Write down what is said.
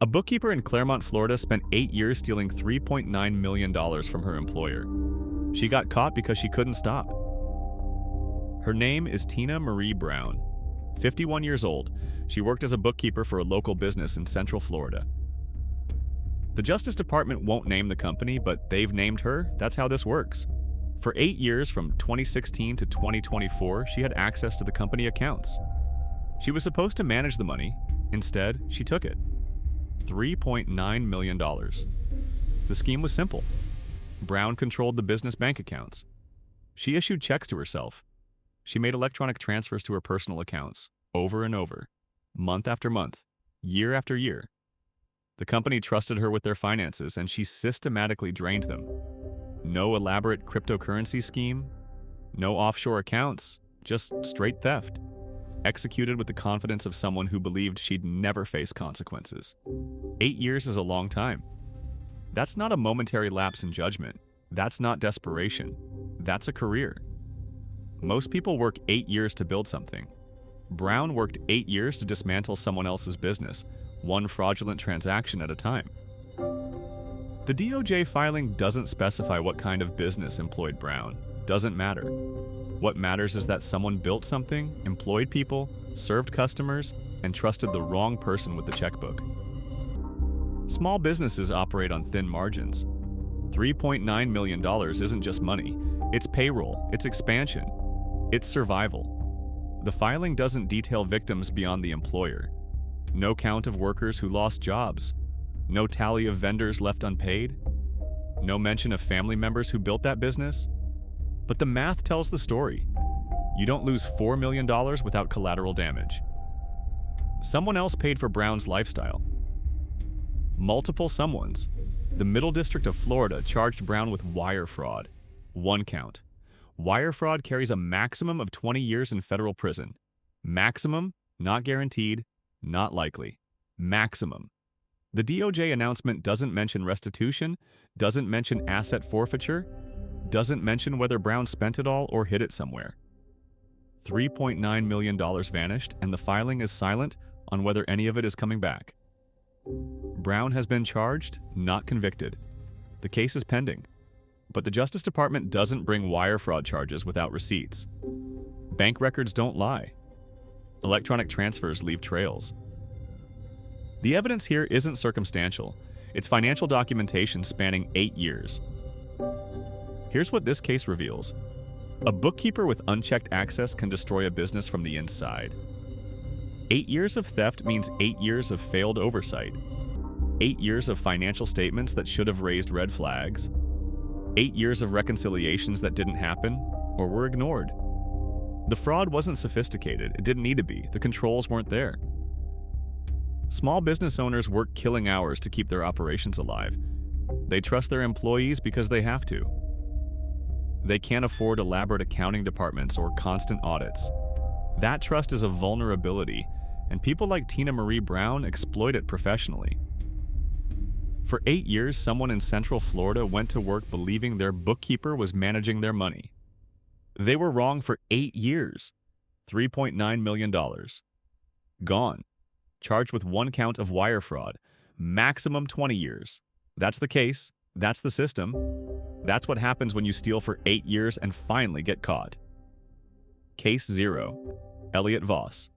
A bookkeeper in Clermont, Florida spent 8 years stealing $3.9 million from her employer. She got caught because she couldn't stop. Her name is Tina Marie Brown. 51 years old, she worked as a bookkeeper for a local business in Central Florida. The Justice Department won't name the company, but they've named her. That's how this works. For 8 years, from 2016 to 2024, she had access to the company accounts. She was supposed to manage the money. Instead, she took it. $3.9 million. The scheme was simple. Brown controlled the business bank accounts. She issued checks to herself. She made electronic transfers to her personal accounts, over and over, month after month, year after year. The company trusted her with their finances, and she systematically drained them. No elaborate cryptocurrency scheme, no offshore accounts, just straight theft, executed with the confidence of someone who believed she'd never face consequences. 8 years is a long time. That's not a momentary lapse in judgment. That's not desperation. That's a career. Most people work 8 years to build something. Brown worked 8 years to dismantle someone else's business, one fraudulent transaction at a time. The DOJ filing doesn't specify what kind of business employed Brown. Doesn't matter. What matters is that someone built something, employed people, served customers, and trusted the wrong person with the checkbook. Small businesses operate on thin margins. $3.9 million isn't just money. It's payroll, it's expansion, it's survival. The filing doesn't detail victims beyond the employer. No count of workers who lost jobs. No tally of vendors left unpaid. No mention of family members who built that business. But the math tells the story. You don't lose $4 million without collateral damage. Someone else paid for Brown's lifestyle. Multiple someones. The Middle District of Florida charged Brown with wire fraud. 1 count. Wire fraud carries a maximum of 20 years in federal prison. Maximum, not guaranteed, not likely. Maximum. The DOJ announcement doesn't mention restitution, doesn't mention asset forfeiture, doesn't mention whether Brown spent it all or hid it somewhere. $3.9 million vanished, and the filing is silent on whether any of it is coming back. Brown has been charged, not convicted. The case is pending. But the Justice Department doesn't bring wire fraud charges without receipts. Bank records don't lie. Electronic transfers leave trails. The evidence here isn't circumstantial. It's financial documentation spanning 8 years. Here's what this case reveals. A bookkeeper with unchecked access can destroy a business from the inside. 8 years of theft means 8 years of failed oversight. 8 years of financial statements that should have raised red flags. 8 years of reconciliations that didn't happen or were ignored. The fraud wasn't sophisticated. It didn't need to be. The controls weren't there. Small business owners work killing hours to keep their operations alive. They trust their employees because they have to. They can't afford elaborate accounting departments or constant audits. That trust is a vulnerability, and people like Tina Marie Brown exploit it professionally. For 8 years, someone in Central Florida went to work believing their bookkeeper was managing their money. They were wrong for 8 years. $3.9 million. Gone. Charged with 1 count of wire fraud. Maximum 20 years. That's the case. That's the system. That's what happens when you steal for 8 years and finally get caught. Case 0. Elliot Voss.